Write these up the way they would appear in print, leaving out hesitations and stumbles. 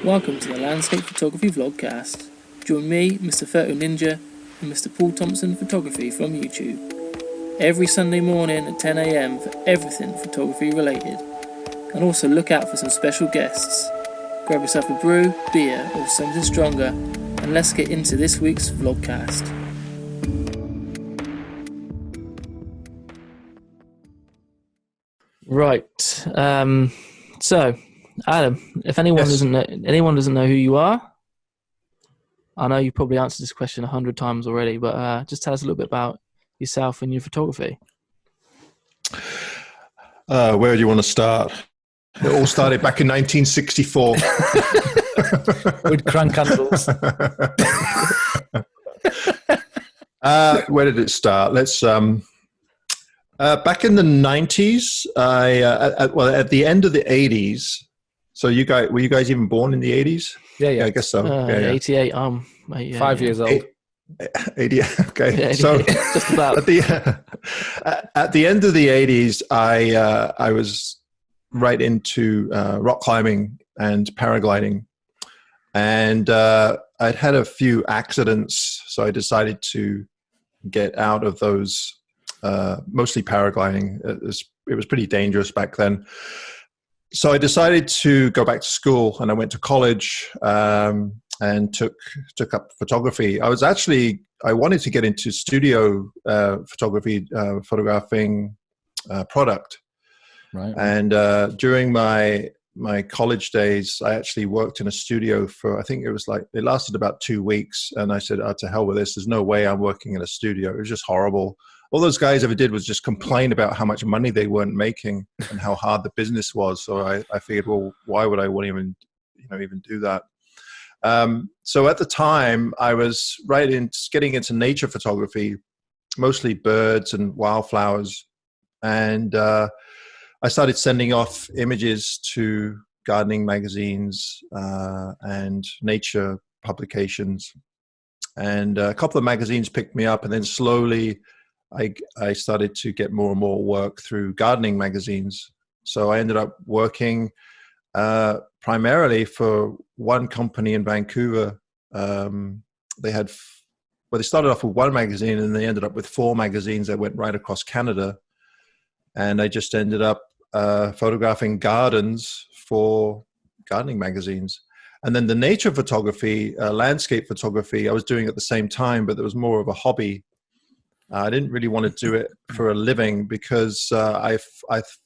Welcome to the Landscape Photography Vlogcast. Join me, Mr. Photo Ninja, and Mr. Paul Thompson Photography from YouTube. Every Sunday morning at 10 AM for everything photography related. And also look out for some special guests. Grab yourself a brew, beer, or something stronger, and let's get into this week's Vlogcast. Right. So, Adam, if anyone doesn't know who you are, I know you probably answered this question 100 times already, but just tell us a little bit about yourself and your photography. Where do you want to start? It all started back in 1964. With crank handles. Where did it start? Let's back in the 90s. At the end of the 80s. So were you guys even born in the 80s? Yeah, I guess so. 88. 5 years old. 80. Okay. Yeah, so just about. At the end of the 80s, I was right into rock climbing and paragliding, and I'd had a few accidents, so I decided to get out of those. Mostly paragliding. It was pretty dangerous back then. So I decided to go back to school, and I went to college and took up photography. I wanted to get into studio photography, photographing product. Right. And during my college days, I actually worked in a studio for, I think it lasted about 2 weeks. And I said, oh, to hell with this. There's no way I'm working in a studio. It was just horrible. All those guys ever did was just complain about how much money they weren't making and how hard the business was. So I figured, well, why would I want to even do that? So at the time, I was getting into nature photography, mostly birds and wildflowers. And I started sending off images to gardening magazines and nature publications. And a couple of magazines picked me up, and then slowly I started to get more and more work through gardening magazines. So I ended up working primarily for one company in Vancouver. They started off with one magazine, and they ended up with 4 magazines that went right across Canada. And I just ended up photographing gardens for gardening magazines. And then the nature photography, landscape photography, I was doing at the same time, but there was more of a hobby. I didn't really want to do it for a living because I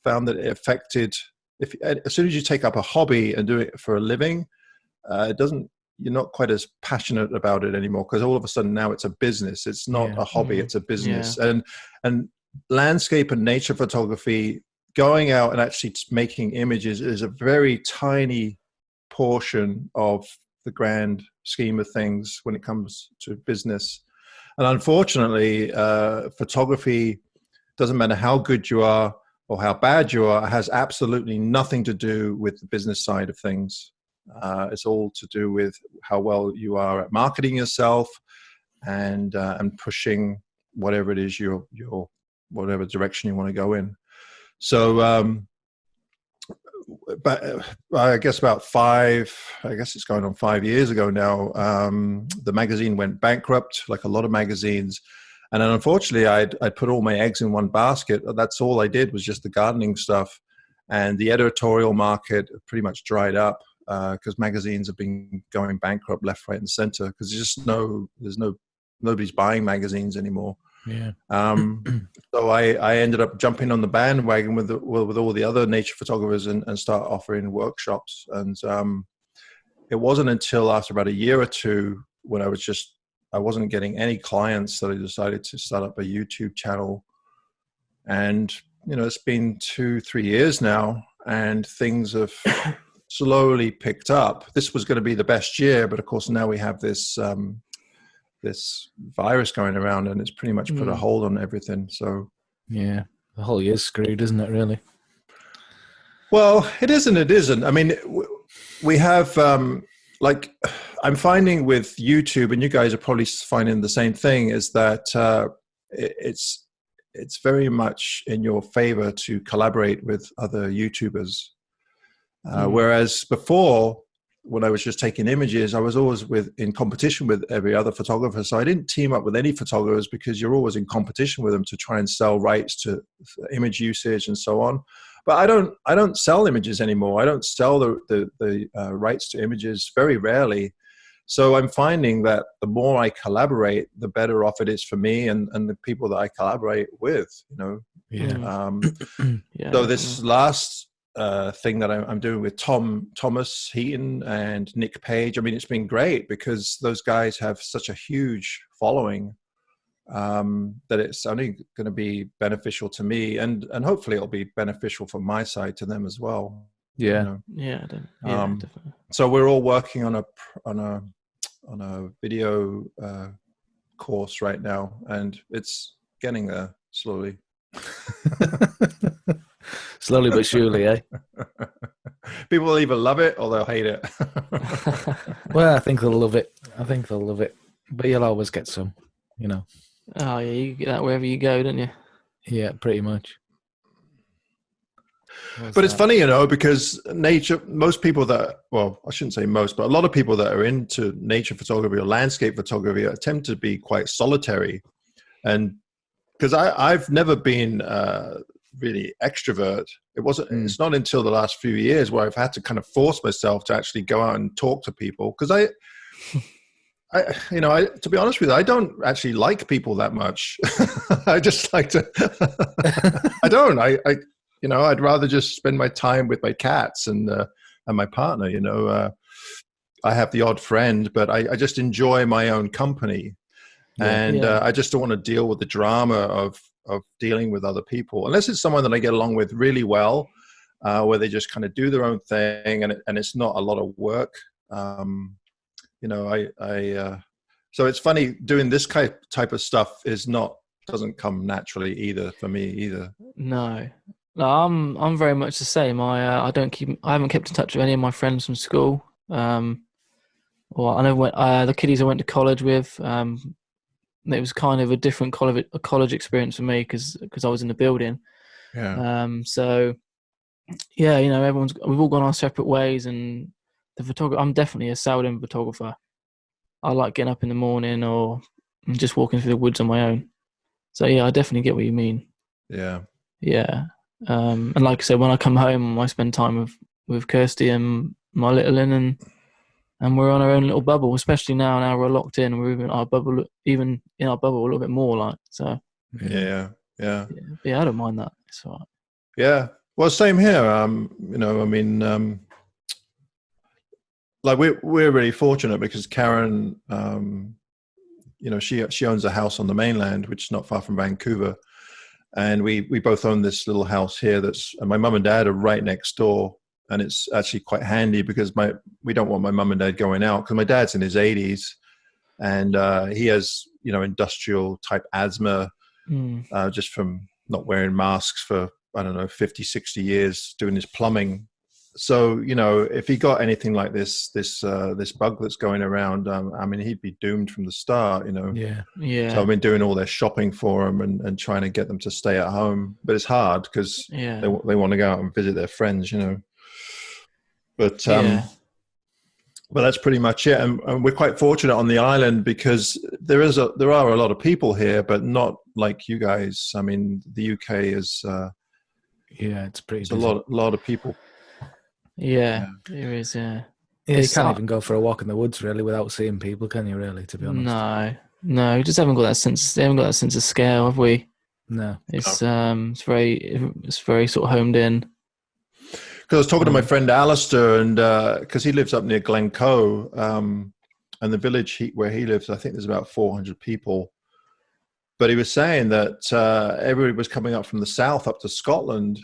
found that it affected, as soon as you take up a hobby and do it for a living, you're not quite as passionate about it anymore, because all of a sudden now it's a business. It's not a hobby, it's a business. Yeah. And landscape and nature photography, going out and actually making images, is a very tiny portion of the grand scheme of things when it comes to business. And unfortunately, photography, doesn't matter how good you are or how bad you are, has absolutely nothing to do with the business side of things. It's all to do with how well you are at marketing yourself and pushing whatever it is your whatever direction you want to go in. So, but I guess it's going on 5 years ago now, the magazine went bankrupt, like a lot of magazines. And then unfortunately, I'd put all my eggs in one basket. That's all I did, was just the gardening stuff. And the editorial market pretty much dried up because magazines have been going bankrupt left, right, and center, because nobody's buying magazines anymore. Yeah. So I ended up jumping on the bandwagon with all the other nature photographers and start offering workshops. And it wasn't until after about a year or two, when I wasn't getting any clients, that I decided to start up a YouTube channel. And it's been 2-3 years now, and things have slowly picked up. This was going to be the best year, but of course now we have this virus going around, and it's pretty much put a hold on everything. So yeah, the whole year's screwed, isn't it, really? Well, it isn't. I mean, we have I'm finding with YouTube, and you guys are probably finding the same thing, is that it's very much in your favor to collaborate with other YouTubers. Whereas before, when I was just taking images, I was always in competition with every other photographer. So I didn't team up with any photographers because you're always in competition with them to try and sell rights to image usage and so on. But I don't sell images anymore. I don't sell the rights to images, very rarely. So I'm finding that the more I collaborate, the better off it is for me and the people that I collaborate with, you know. Yeah. So this last thing that I'm doing with Thomas Heaton and Nick Page, I mean, it's been great because those guys have such a huge following that it's only going to be beneficial to me, and hopefully it'll be beneficial from my side to them as well. Yeah, you know? Yeah, definitely. So we're all working on a video course right now, and it's getting there slowly. Slowly but surely, eh? People will either love it or they'll hate it. Well, I think they'll love it. But you'll always get some, you know. Oh yeah, you get that wherever you go, don't you? Yeah, pretty much. But it's funny, you know, because most people that, well, I shouldn't say most, but a lot of people that are into nature photography or landscape photography tend to be quite solitary. And because I've never been really extrovert. It's not until the last few years where I've had to kind of force myself to actually go out and talk to people. Because to be honest with you, I don't actually like people that much. I just like to, I don't, I'd rather just spend my time with my cats and my partner, you know. I have the odd friend, but I just enjoy my own company. I just don't want to deal with the drama of dealing with other people, unless it's someone that I get along with really well, where they just kind of do their own thing and it's not a lot of work. So it's funny, doing this type of stuff doesn't come naturally either for me either. No, I'm very much the same. I haven't kept in touch with any of my friends from school. Well, I know the kiddies I went to college with. It was kind of a different college experience for me because I was in the building. Yeah. So yeah, you know, we've all gone our separate ways, and I'm definitely a seldom photographer. I like getting up in the morning or just walking through the woods on my own. So yeah, I definitely get what you mean. Yeah. Yeah. And like I said, when I come home, I spend time with Kirsty and my little one, and we're on our own little bubble, especially now we're locked in. We're even in our bubble a little bit more, like, so. Yeah. Yeah, I don't mind that. It's all right. Yeah. Well, same here. Like we're really fortunate because Karen, she owns a house on the mainland, which is not far from Vancouver. And we both own this little house here and my mum and dad are right next door. And it's actually quite handy because we don't want my mum and dad going out because my dad's in his 80s and he has, industrial type asthma just from not wearing masks for, 50, 60 years doing his plumbing. So, if he got anything like this bug that's going around, he'd be doomed from the start, Yeah. So I've been doing all their shopping for them and trying to get them to stay at home. But it's hard because they want to go out and visit their friends, But but that's pretty much it. And we're quite fortunate on the island because there are a lot of people here, but not like you guys. I mean, the UK is it's pretty. It's a lot of people. Yeah, there is. Yeah, you can't even go for a walk in the woods really without seeing people, can you? Really, to be honest. No, we just haven't got that sense. They haven't got that sense of scale, have we? No, it's very sort of homed in. Because I was talking to my friend Alistair, and because he lives up near Glencoe, and the village where he lives, I think there's about 400 people. But he was saying that everybody was coming up from the south up to Scotland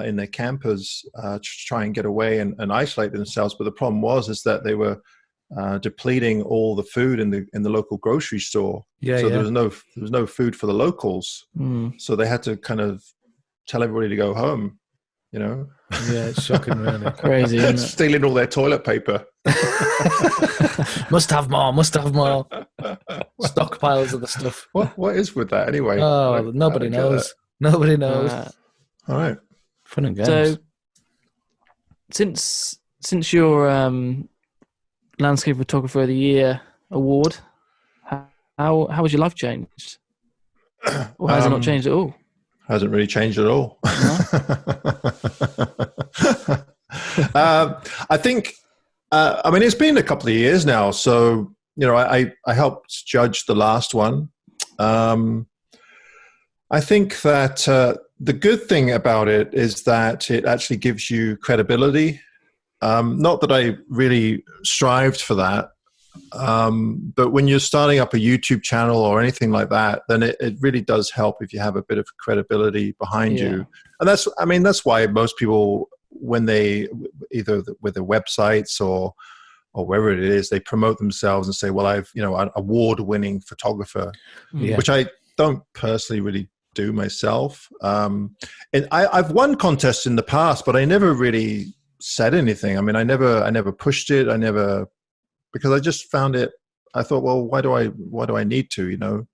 in their campers to try and get away and isolate themselves. But the problem is that they were depleting all the food in the local grocery store. So there was no food for the locals. So they had to kind of tell everybody to go home. Yeah, it's shocking, really. Crazy, isn't it? Stealing all their toilet paper. Must have more. Stockpiles of the stuff. What is with that anyway? Oh, nobody knows. Nobody knows. All right. Fun and games. So, since you're Landscape Photographer of the Year award. How has your life changed? Or has it not changed at all? Hasn't really changed at all. No? I think, I mean, it's been a couple of years now. So, I helped judge the last one. I think that the good thing about it is that it actually gives you credibility. Not that I really strived for that. But when you're starting up a YouTube channel or anything like that, then it really does help if you have a bit of credibility behind you. And that's why most people, when they either with their websites or wherever it is, they promote themselves and say, well, I've, an award-winning photographer, which I don't personally really do myself. And I've won contests in the past, but I never really said anything. I mean, I never pushed it. Because I just found it, I thought, well, why do I need to,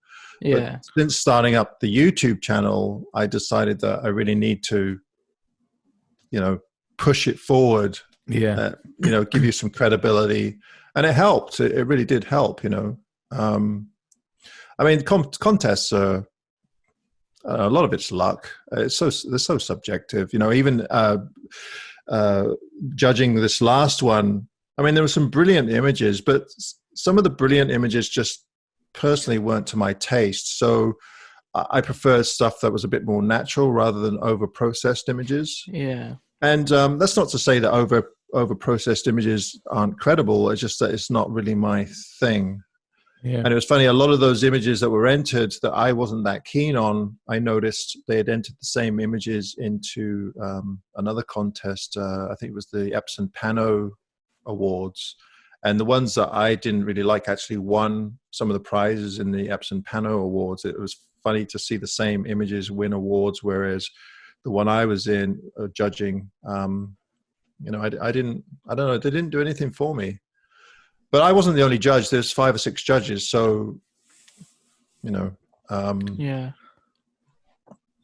Yeah. But since starting up the YouTube channel, I decided that I really need to, push it forward. Yeah. Give you some credibility. And it helped. It really did help, I mean, contests are, a lot of it's luck. They're so subjective, even judging this last one. I mean, there were some brilliant images, but some of the brilliant images just personally weren't to my taste. So I prefer stuff that was a bit more natural rather than over-processed images. Yeah. And that's not to say that over-processed images aren't credible. It's just that it's not really my thing. Yeah. And it was funny, a lot of those images that were entered that I wasn't that keen on, I noticed they had entered the same images into another contest. I think it was the Epson Pano Awards, and the ones that I didn't really like actually won some of the prizes in the Epson Pano Awards. It was funny to see the same images win awards, whereas the one I was in judging, I don't know, they didn't do anything for me. But I wasn't the only judge. There's 5 or 6 judges, so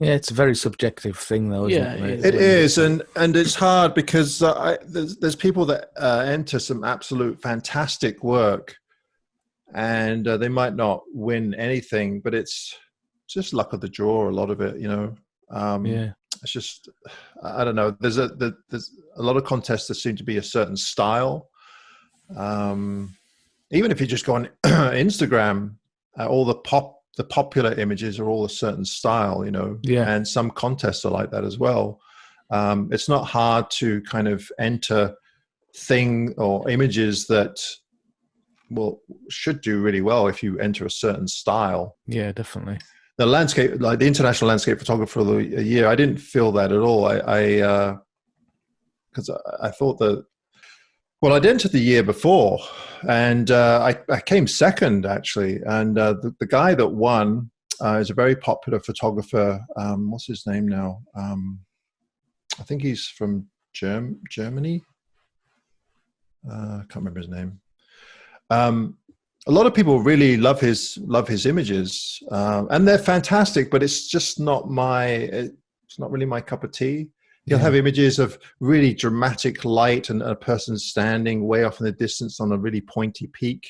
Yeah, it's a very subjective thing, though, isn't it? It is, and it's hard because there's people that enter some absolute fantastic work, and they might not win anything, but it's just luck of the draw. A lot of it, it's just, I don't know. There's a lot of contests that seem to be a certain style. Even if you just go on Instagram, all the popular images are all a certain style, and some contests are like that as well. It's not hard to kind of enter thing or images that should do really well if you enter a certain style. Yeah, definitely. The landscape, like the International Landscape Photographer of the Year, I didn't feel that at all. Because I thought that, well, I'd entered the year before, and I came second, actually. And the guy that won is a very popular photographer. What's his name now? I think he's from Germany. I can't remember his name. A lot of people really love his images, and they're fantastic. But it's just not it's not really my cup of tea. He'll have images of really dramatic light and a person standing way off in the distance on a really pointy peak,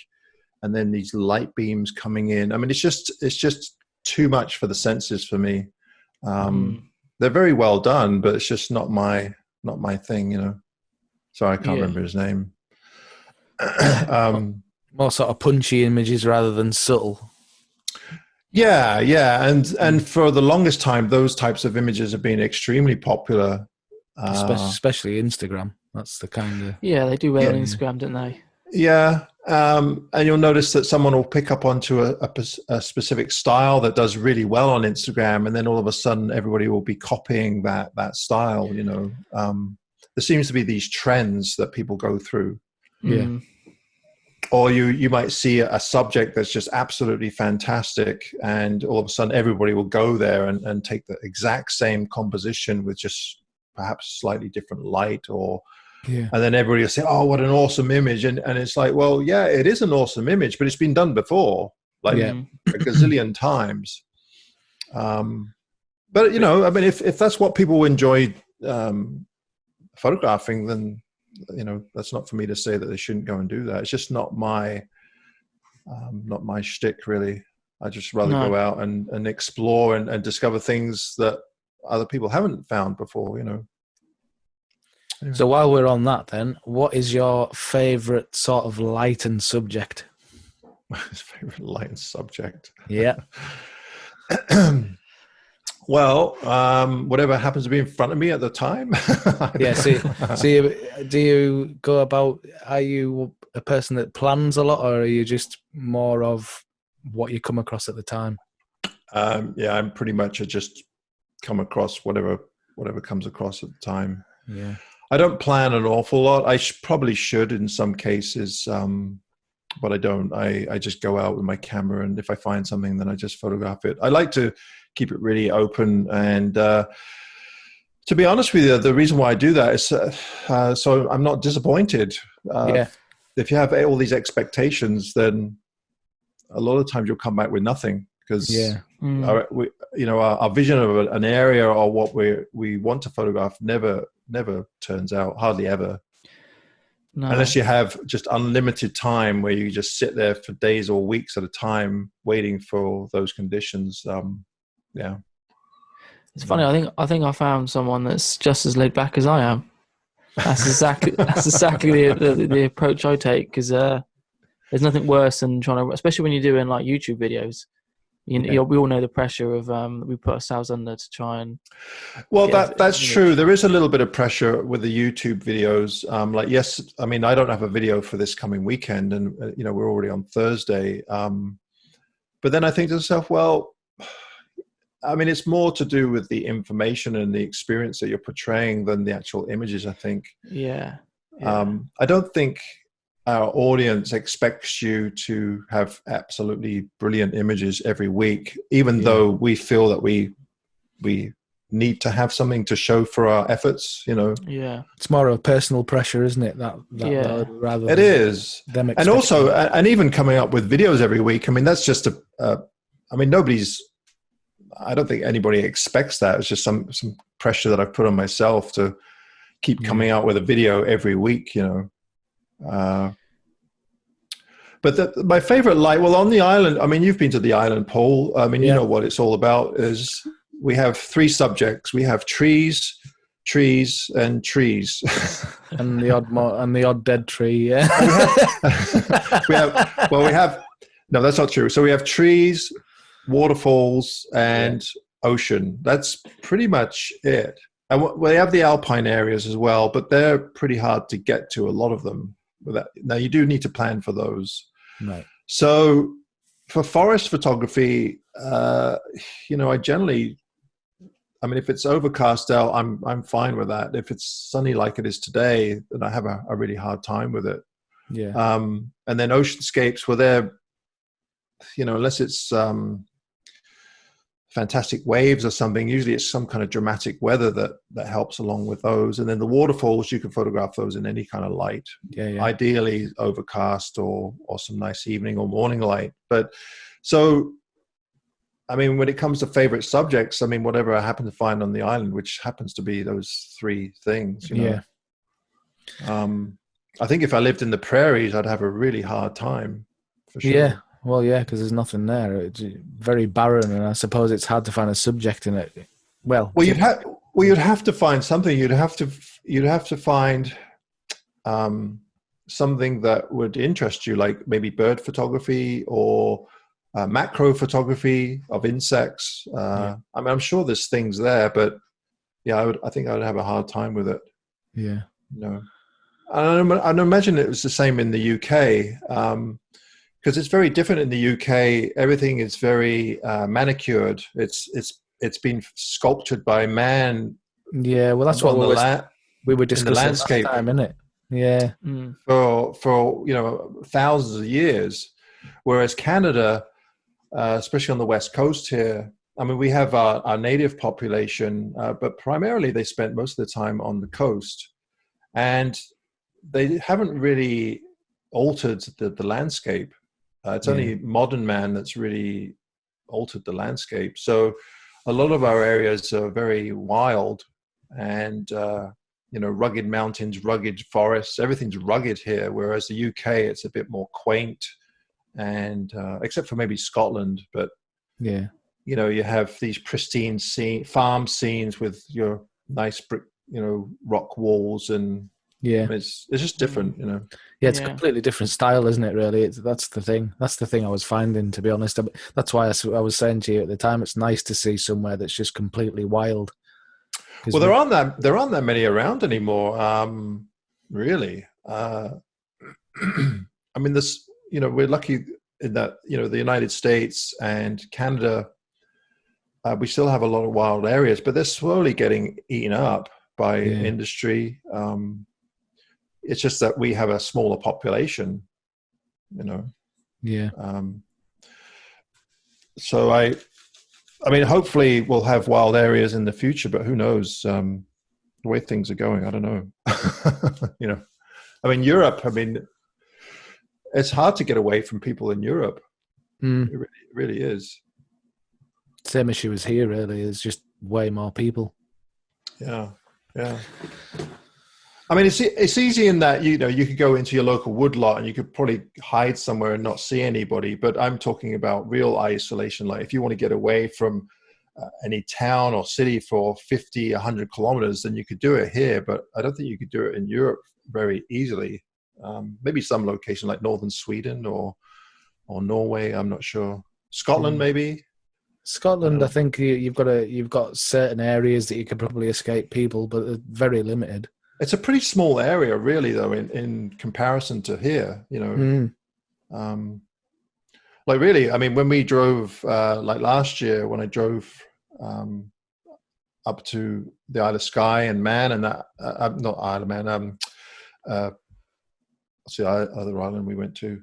and then these light beams coming in. I mean, it's just too much for the senses for me. They're very well done, but it's just not my thing, Sorry, I can't remember his name. More sort of punchy images rather than subtle. Yeah, and for the longest time, those types of images have been extremely popular, especially Instagram. That's the kind of they do well on Instagram, don't they? Yeah, and you'll notice that someone will pick up onto a specific style that does really well on Instagram, and then all of a sudden, everybody will be copying that style. There seems to be these trends that people go through. Yeah. Or you might see a subject that's just absolutely fantastic, and all of a sudden everybody will go there and take the exact same composition with just perhaps slightly different light, and then everybody will say, "Oh, what an awesome image!" And it's like, well, yeah, it is an awesome image, but it's been done before, like a gazillion times. But I mean, if that's what people enjoy photographing, then that's not for me to say that they shouldn't go and do that. It's just not my shtick, really. I just rather go out and explore and discover things that other people haven't found before, Anyway. So while we're on that then, what is your favourite sort of lightened subject? His favorite lightened subject? Yeah. Well, whatever happens to be in front of me at the time. Yeah, do you go about, are you a person that plans a lot, or are you just more of what you come across at the time? Yeah, I'm pretty much just come across whatever comes across at the time. Yeah. I don't plan an awful lot. I probably should in some cases, but I don't. I just go out with my camera, and if I find something, then I just photograph it. I like to keep it really open, and to be honest with you, the reason why I do that is so I'm not disappointed. If you have all these expectations, then a lot of times you'll come back with nothing, because our vision of an area or what we want to photograph never turns out, hardly ever. No. Unless you have just unlimited time where you just sit there for days or weeks at a time waiting for those conditions. Yeah. It's funny. I think I found someone that's just as laid back as I am. That's exactly the approach I take, because there's nothing worse than trying to, especially when you're doing like YouTube videos. We all know the pressure of we put ourselves under to try and. Well, that's true. There is a little bit of pressure with the YouTube videos. I mean, I don't have a video for this coming weekend, and we're already on Thursday. But then I think to myself, well, I mean, it's more to do with the information and the experience that you're portraying than the actual images, I think. Yeah. I don't think our audience expects you to have absolutely brilliant images every week, even though we feel that we need to have something to show for our efforts, Yeah. It's more of a personal pressure, isn't it? That rather than it is. Them and also, and even coming up with videos every week. I mean, that's just I don't think anybody expects that. It's just some pressure that I've put on myself to keep coming out with a video every week, But my favorite on the island, I mean, you've been to the island, Paul. I mean, you know what it's all about. Is we have three subjects. We have trees, and trees. and the odd dead tree, yeah. No, that's not true. So we have trees, waterfalls, and ocean. That's pretty much it. And we have the alpine areas as well, but they're pretty hard to get to, a lot of them. Now, you do need to plan for those. Right. So for forest photography, I generally, I mean, if it's overcast out, I'm fine with that. If it's sunny like it is today, then I have a really hard time with it. Yeah. And then oceanscapes, well, they're, unless it's fantastic waves or something, usually it's some kind of dramatic weather that helps along with those. And then the waterfalls, you can photograph those in any kind of light. Ideally overcast or some nice evening or morning light. But so, I mean, when it comes to favorite subjects, I mean, whatever I happen to find on the island, which happens to be those three things, I think if I lived in the prairies, I'd have a really hard time, for sure. Yeah. Well, yeah, because there's nothing there. It's very barren, and I suppose it's hard to find a subject in it. You'd have to find something. You'd have to find something that would interest you, like maybe bird photography or macro photography of insects. I mean, I'm sure there's things there, but I think I would have a hard time with it. Yeah. I'd imagine it was the same in the UK. Because it's very different in the UK. Everything is very manicured. It's been sculptured by man. Yeah, well, that's what we were discussing last time, isn't it? Yeah. For thousands of years, whereas Canada, especially on the West Coast here, I mean, we have our native population, but primarily they spent most of the time on the coast, and they haven't really altered the landscape. It's only modern man that's really altered the landscape. So a lot of our areas are very wild, and rugged mountains, rugged forests. Everything's rugged here, whereas the UK, it's a bit more quaint, and except for maybe Scotland. But yeah, you have these pristine farm scenes with your nice brick, rock walls, and yeah, it's just different, Yeah, it's a completely different style, isn't it? Really, that's the thing. That's the thing I was finding, to be honest. That's why I was saying to you at the time, it's nice to see somewhere that's just completely wild. Well, there aren't that many around anymore, really. I mean, we're lucky in that the United States and Canada, we still have a lot of wild areas, but they're slowly getting eaten up by industry. It's just that we have a smaller population, Yeah. So I mean, hopefully we'll have wild areas in the future, but who knows? The way things are going, I don't know. I mean, Europe. I mean, it's hard to get away from people in Europe. It really is. Same issue as here, really. Is just way more people. Yeah. I mean, it's easy in that you could go into your local woodlot and you could probably hide somewhere and not see anybody. But I'm talking about real isolation. Like if you want to get away from any town or city for 50, 100 kilometers, then you could do it here. But I don't think you could do it in Europe very easily. Maybe some location like northern Sweden or Norway. I'm not sure. Scotland, maybe. Scotland, I think you've got certain areas that you could probably escape people, but they're very limited. It's a pretty small area, really, though, in comparison to here. Like really, I mean, when we drove, like last year, when I drove up to the Isle of Skye and Man, and that not Isle of Man, what's the other island we went to?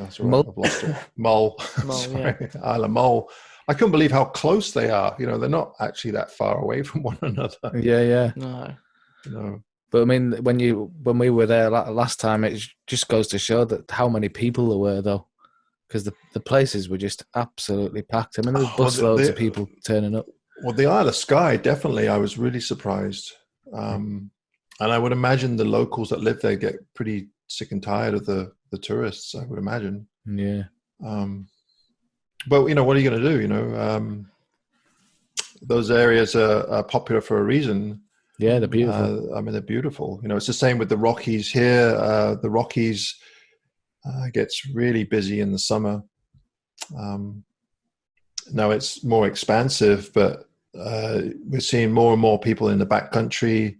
Sorry, I've lost it. Mull. Sorry, yeah. Isle of Mull. I couldn't believe how close they are. They're not actually that far away from one another. Yeah. No. But I mean, when we were there last time, it just goes to show that how many people there were, though, because the places were just absolutely packed. I mean, there was busloads of people turning up. Well, the Isle of Skye, definitely, I was really surprised. And I would imagine the locals that live there get pretty sick and tired of the tourists, I would imagine. Yeah. But, what are you going to do? Those areas are popular for a reason. Yeah, they're beautiful. I mean, they're beautiful. It's the same with the Rockies here. The Rockies gets really busy in the summer. Now it's more expansive, but we're seeing more and more people in the backcountry,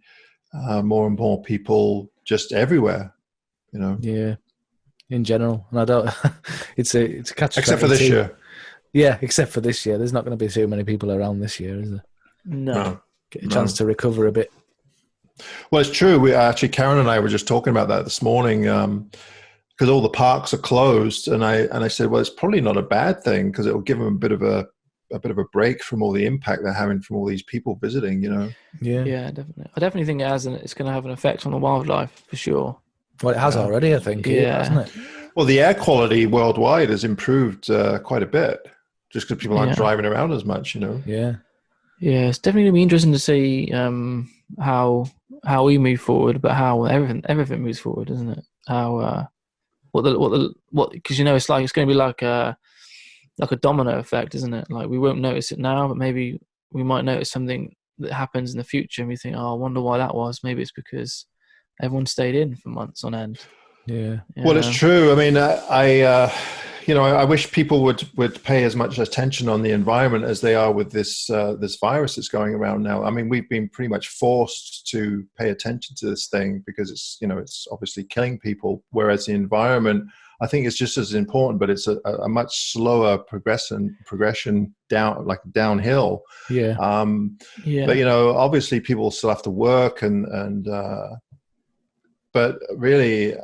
more and more people just everywhere. Yeah, in general, and I don't. it's a catch. Except for this year. Yeah, except for this year, there's not going to be too many people around this year, is there? No. Get a chance to recover a bit. Well, it's true. We actually, Karen and I were just talking about that this morning, because all the parks are closed, and I said, well, it's probably not a bad thing because it will give them a bit of a break from all the impact they're having from all these people visiting. Yeah, definitely. I definitely think it's going to have an effect on the wildlife for sure. Well, it has already, I think, hasn't it? Well, the air quality worldwide has improved quite a bit, just because people aren't driving around as much. Yeah. Yeah, it's definitely going to be interesting to see how we move forward, but how everything moves forward, isn't it? How because it's like it's going to be like a domino effect, isn't it? Like we won't notice it now, but maybe we might notice something that happens in the future, and we think, oh, I wonder why that was. Maybe it's because everyone stayed in for months on end. Yeah. Well, it's true. I mean, I wish people would pay as much attention on the environment as they are with this virus that's going around now. I mean, we've been pretty much forced to pay attention to this thing because it's obviously killing people. Whereas the environment, I think, is just as important, but it's a much slower progression downhill. Yeah. But obviously, people still have to work but really.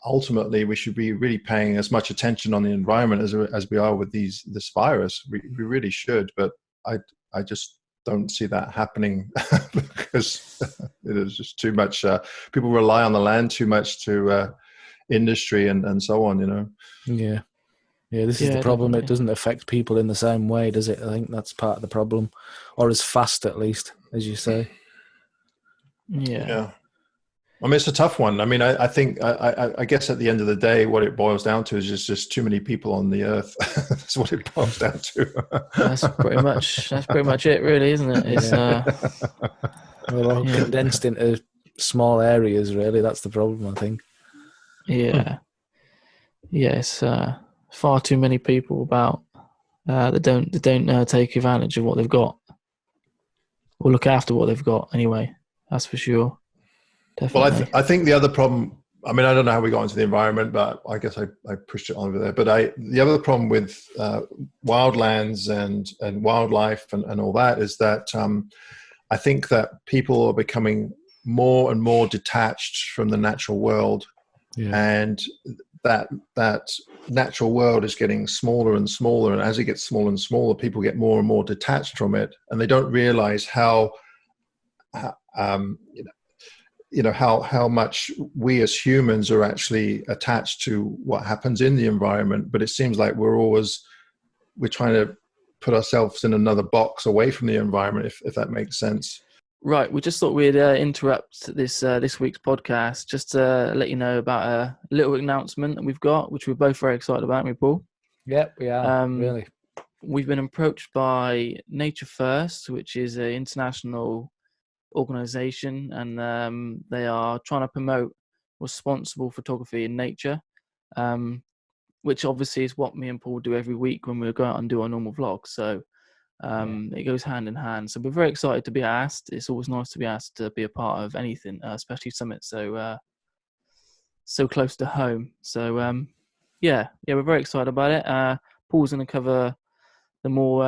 Ultimately, we should be really paying as much attention on the environment as we are with this virus. We really should, but I just don't see that happening because it is just too much. People rely on the land too much to industry and so on. Yeah. This is the problem. Definitely. It doesn't affect people in the same way, does it? I think that's part of the problem, or as fast, at least, as you say. Yeah. I mean, it's a tough one. I mean, I think, I guess at the end of the day, what it boils down to is just too many people on the earth. That's what it boils down to. That's pretty much it, really, isn't it? It's We're all condensed into small areas, really. That's the problem, I think. Yeah. Yeah, it's far too many people about that don't take advantage of what they've got, or look after what they've got. Anyway, that's for sure. Definitely. Well, I think the other problem, I mean, I don't know how we got into the environment, but I guess I pushed it over there. But the other problem with wildlands and wildlife and all that is that I think that people are becoming more and more detached from the natural world, and that natural world is getting smaller and smaller. And as it gets smaller and smaller, people get more and more detached from it, and they don't realize how how much we as humans are actually attached to what happens in the environment. But it seems like we're trying to put ourselves in another box away from the environment, if that makes sense. Right, we just thought we'd interrupt this week's podcast just to let you know about a little announcement that we've got, which we're both very excited about, aren't we, Paul? Yep, we are, really. We've been approached by Nature First, which is an international organization, and they are trying to promote responsible photography in nature, which obviously is what me and Paul do every week when we go out and do our normal vlogs. So it goes hand in hand. So we're very excited to be asked. It's always nice to be asked to be a part of anything, especially something so close to home. So we're very excited about it. Paul's going to cover the more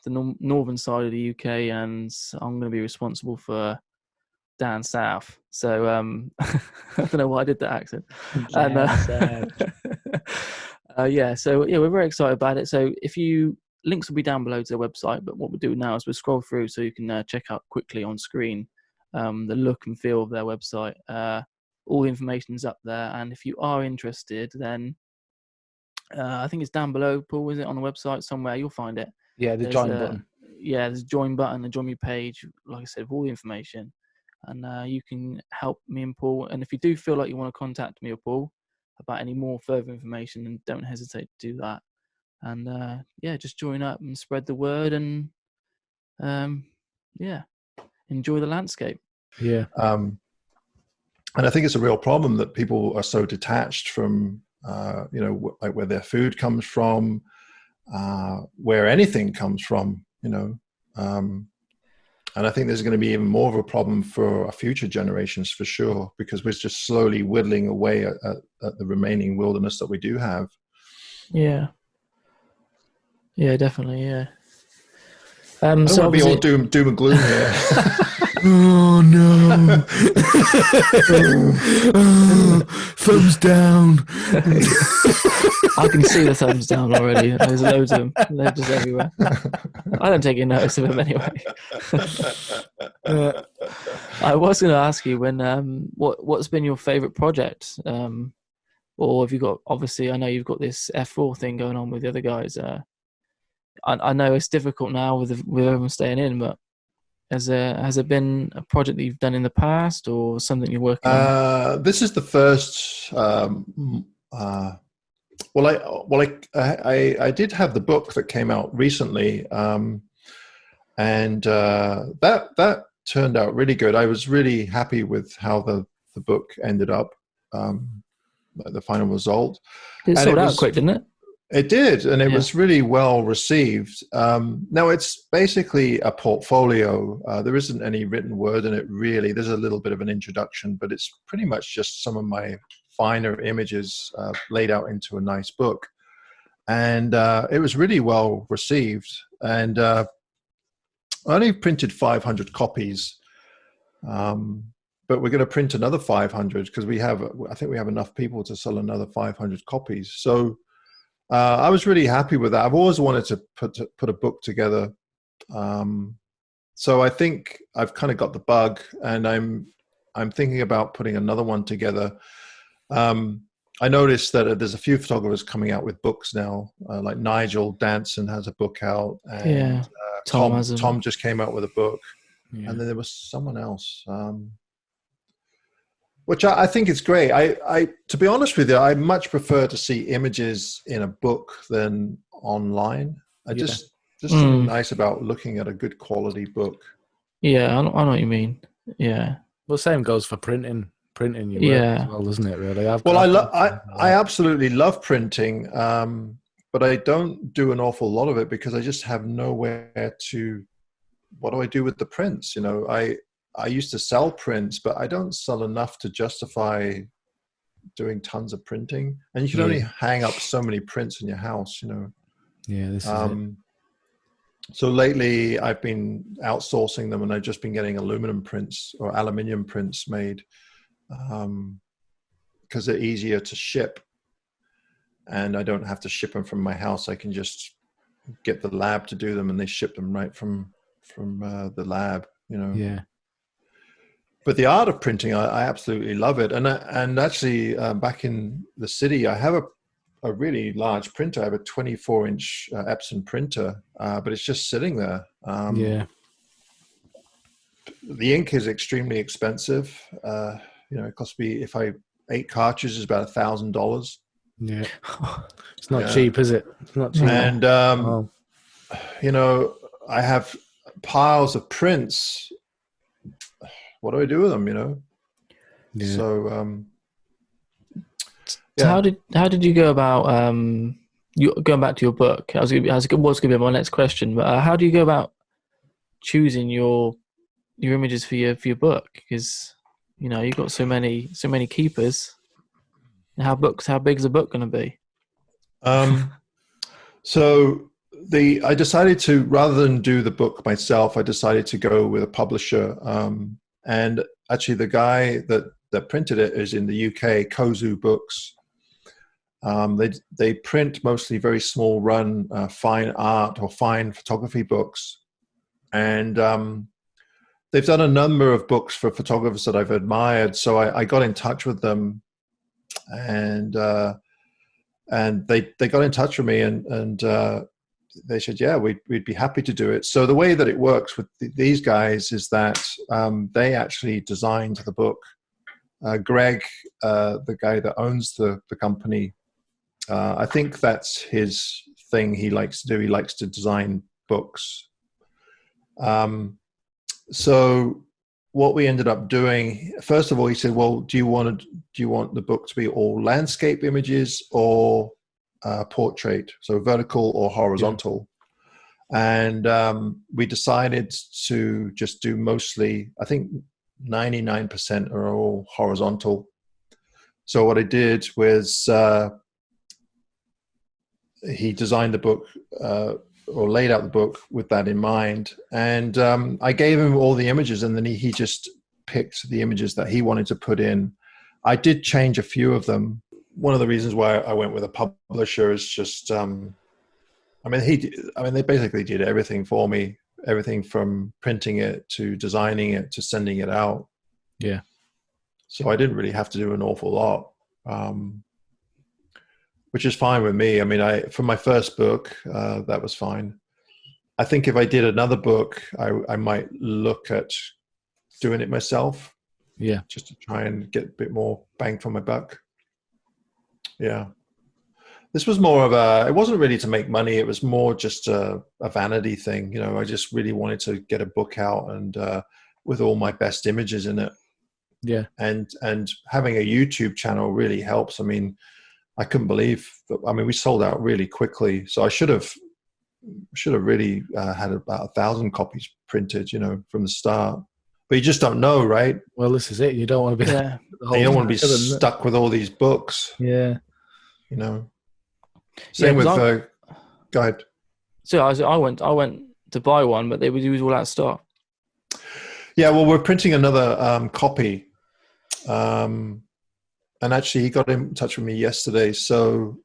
the northern side of the UK, and I'm going to be responsible for down south. So I don't know why I did that accent. We're very excited about it. So links will be down below to their website, but what we'll do now is we'll scroll through so you can check out quickly on screen the look and feel of their website. All the information's up there, and if you are interested, then I think it's down below, Paul, is it, on the website somewhere? You'll find it. Yeah, the join button. Yeah, there's a join button, the join me page, like I said, with all the information. And you can help me and Paul. And if you do feel like you want to contact me or Paul about any more further information, then don't hesitate to do that. And just join up and spread the word, and enjoy the landscape. Yeah. And I think it's a real problem that people are so detached from like where their food comes from, where anything comes from, and I think there's going to be even more of a problem for our future generations, for sure, because we're just slowly whittling away at the remaining wilderness that we do have. Yeah. Yeah, definitely. Yeah. I don't want to be all doom and gloom here. Oh no! Thumbs down. I can see the thumbs down already. There's loads of them. They're just everywhere. I don't take any notice of them anyway. I was going to ask you what's been your favourite project, or have you got? Obviously, I know you've got this F4 thing going on with the other guys. I know it's difficult now with everyone staying in, but has there been a project that you've done in the past, or something you're working on? This is the first. I did have the book that came out recently, and that turned out really good. I was really happy with how the book ended up, the final result. It sold out quick, didn't it? It did, and it was really well received. Now, it's basically a portfolio. There isn't any written word in it, really. There's a little bit of an introduction, but it's pretty much just some of my finer images laid out into a nice book. And it was really well received. And I only printed 500 copies, but we're going to print another 500 because I think we have enough people to sell another 500 copies. So I was really happy with that. I've always wanted to put a book together. So I think I've kind of got the bug, and I'm thinking about putting another one together. I noticed that there's a few photographers coming out with books now, like Nigel Danson has a book out, and Tom just came out with a book, and then there was someone else. which I think is great. I, to be honest with you, I much prefer to see images in a book than online. Just something nice about looking at a good quality book. Yeah, I know what you mean. Yeah. Well, same goes for printing your work as well, doesn't it? Really. I absolutely love printing, but I don't do an awful lot of it because I just have nowhere to. What do I do with the prints? You know, I used to sell prints, but I don't sell enough to justify doing tons of printing. And you can only hang up so many prints in your house, you know. Yeah, this is it. So lately I've been outsourcing them, and I've just been getting aluminum prints or aluminium prints made because they're easier to ship, and I don't have to ship them from my house. I can just get the lab to do them, and they ship them right from the lab, you know. Yeah. But the art of printing, I absolutely love it. And actually, back in the city, I have a really large printer. I have a 24-inch Epson printer, but it's just sitting there. The ink is extremely expensive. You know, it cost me, 8 cartridges is about $1,000. Yeah, it's not cheap, is it? It's not cheap. And you know, I have piles of prints. What do I do with them? You know. Yeah. So. So how did you go about you going back to your book? I was going to be my next question, but how do you go about choosing your images for your book? Because you know you've got so many keepers. How big is a book going to be? So I decided to, rather than do the book myself, I decided to go with a publisher. And actually, the guy that printed it is in the UK, Kozu Books. They print mostly very small run fine art or fine photography books, and they've done a number of books for photographers that I've admired. So I got in touch with them, and they got in touch with me, and they said, yeah, we'd be happy to do it. So the way that it works with these guys is that they actually designed the book. Greg, the guy that owns the company, I think that's his thing he likes to do. He likes to design books. So what we ended up doing, first of all, he said, well, do you want the book to be all landscape images or portrait, so vertical or horizontal? And we decided to just do mostly, I think 99% are all horizontal. So what I did was he designed the book or laid out the book with that in mind. And I gave him all the images, and then he just picked the images that he wanted to put in. I did change a few of them. One of the reasons why I went with a publisher is just, they basically did everything for me, everything from printing it to designing it to sending it out. Yeah. So I didn't really have to do an awful lot, which is fine with me. I mean, for my first book, that was fine. I think if I did another book, I might look at doing it myself. Yeah. Just to try and get a bit more bang for my buck. Yeah. This was more of it wasn't really to make money. It was more just a vanity thing. You know, I just really wanted to get a book out and with all my best images in it. Yeah. And having a YouTube channel really helps. I mean, I couldn't believe we sold out really quickly. So I should have really had about 1,000 copies printed, you know, from the start. But you just don't know, right? Well, this is it. You don't want to be. Yeah. You don't want to be stuck with all these books. Yeah. You know. Same with. Go ahead. So I went to buy one, but they would use all that stuff. Yeah, well, we're printing another copy, and actually, he got in touch with me yesterday. So,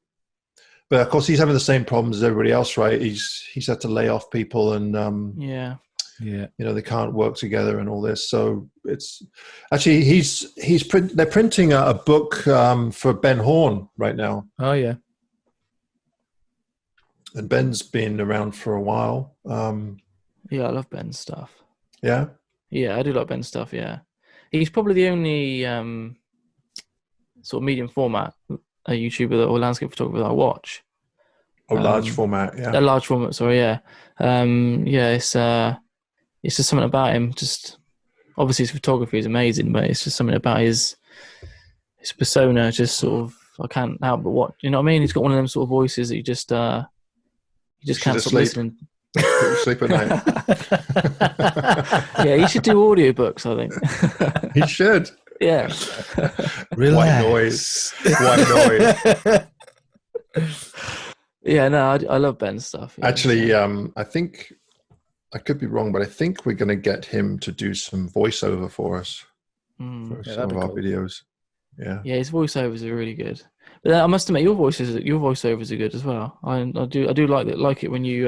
but of course, he's having the same problems as everybody else, right? He's had to lay off people, and yeah, you know, they can't work together and all this. So it's actually they're printing a book for Ben Horn right now. Oh yeah. And Ben's been around for a while. Yeah, I love Ben's stuff. Yeah? Yeah, I do like Ben's stuff, yeah. He's probably the only sort of medium format YouTuber or landscape photographer that I watch. Large format, yeah. A large format, sorry, yeah. It's just something about him. Just obviously his photography is amazing, but it's just something about his persona. Just sort of, I can't help but watch. You know what I mean? He's got one of them sort of voices that you just can't stop listening. Put you to sleep at night. Yeah, he should do audiobooks, I think. He should. Yeah. Relax. White noise. Yeah, no, I love Ben's stuff. Yeah, actually, I think, I could be wrong, but I think we're going to get him to do some voiceover for us for some of our videos. Yeah, his voiceovers are really good. But I must admit, your voiceovers are good as well. I do like it when you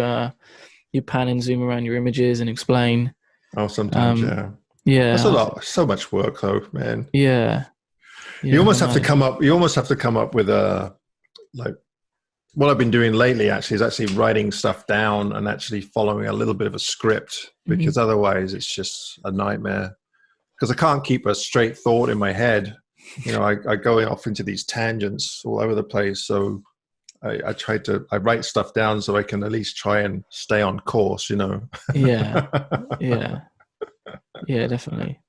pan and zoom around your images and explain. Oh, sometimes, yeah. Yeah, that's a lot. So much work, though, man. Yeah. You almost have to come up. You almost have to come up with a like. What I've been doing lately actually is actually writing stuff down and actually following a little bit of a script, because otherwise it's just a nightmare. Because I can't keep a straight thought in my head. You know, I go off into these tangents all over the place. So I write stuff down so I can at least try and stay on course, you know. Yeah. Yeah, definitely.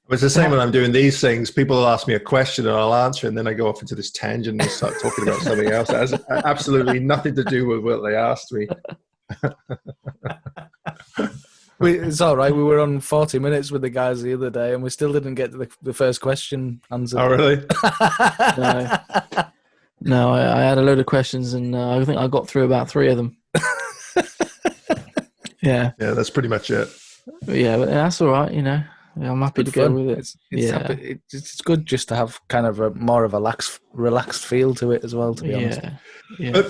It's the same when I'm doing these things. People will ask me a question and I'll answer, and then I go off into this tangent and start talking about something else that has absolutely nothing to do with what they asked me. It's all right. We were on 40 minutes with the guys the other day, and we still didn't get the first question answered. Oh, really? No, I had a load of questions, and I think I got through about 3 of them. Yeah, that's pretty much it. Yeah, but that's all right, you know. I'm happy to go with it. It's good just to have kind of a more of a relaxed feel to it as well, to be honest. Yeah.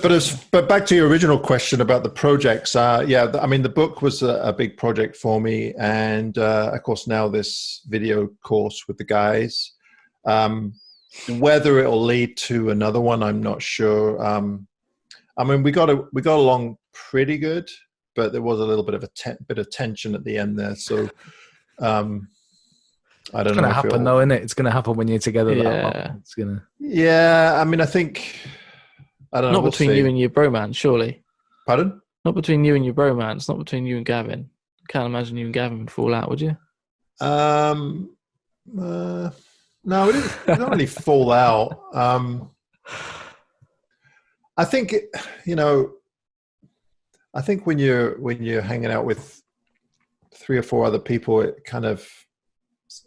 But back to your original question about the projects. I mean, the book was a big project for me, and of course now this video course with the guys. Whether it'll lead to another one, I'm not sure. I mean, we got along pretty good, but there was a little bit of bit of tension at the end there. So. I don't know. It's going to happen, though, isn't it? It's going to happen when you're together. Yeah. It's gonna. Yeah, I mean, I think. I don't know. Not between you and your bromance, surely. Pardon? Not between you and your bromance. Not between you and Gavin. Can't imagine you and Gavin would fall out, would you? No, we don't really fall out. I think I think when you're hanging out with 3 or 4 other people, it kind of,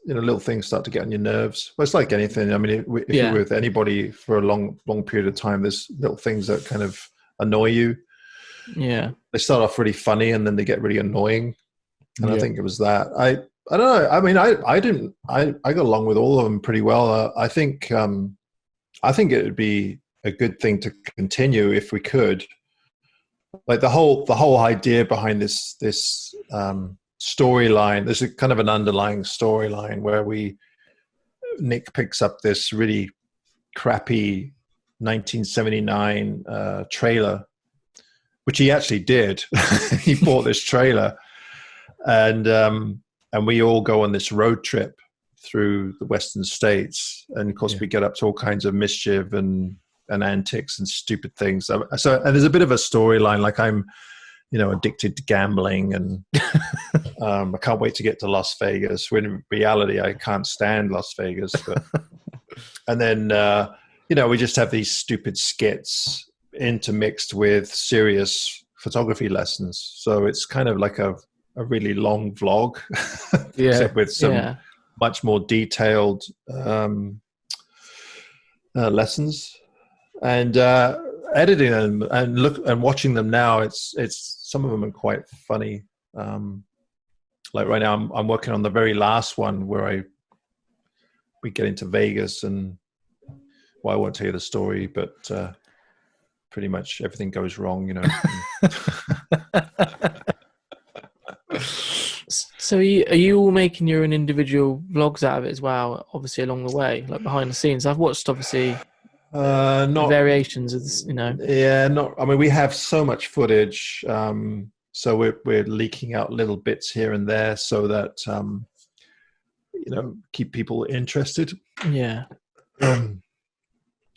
little things start to get on your nerves. Well, it's like anything. I mean, if you're with anybody for a long period of time, there's little things that kind of annoy you. Yeah. They start off really funny and then they get really annoying. And I think it was that. I don't know. I mean, I got along with all of them pretty well. I think it would be a good thing to continue if we could. Like the whole idea behind this storyline, there's a kind of an underlying storyline where Nick picks up this really crappy 1979 trailer, which he actually did. He bought this trailer, and we all go on this road trip through the Western States, and of course we get up to all kinds of mischief and antics and stupid things. So and there's a bit of a storyline, like I'm addicted to gambling, and I can't wait to get to Las Vegas, when in reality I can't stand Las Vegas. But and then we just have these stupid skits intermixed with serious photography lessons. So it's kind of like a really long vlog, except with some much more detailed lessons. And editing them and watching them now, it's some of them are quite funny. Like right now, I'm working on the very last one where we get into Vegas, and I won't tell you the story, but pretty much everything goes wrong, So are you all making your own individual vlogs out of it as well? Obviously, along the way, like behind the scenes. I've watched obviously. Not variations of this, Yeah, not. I mean, we have so much footage, so we're leaking out little bits here and there, so that keep people interested. Yeah. I'm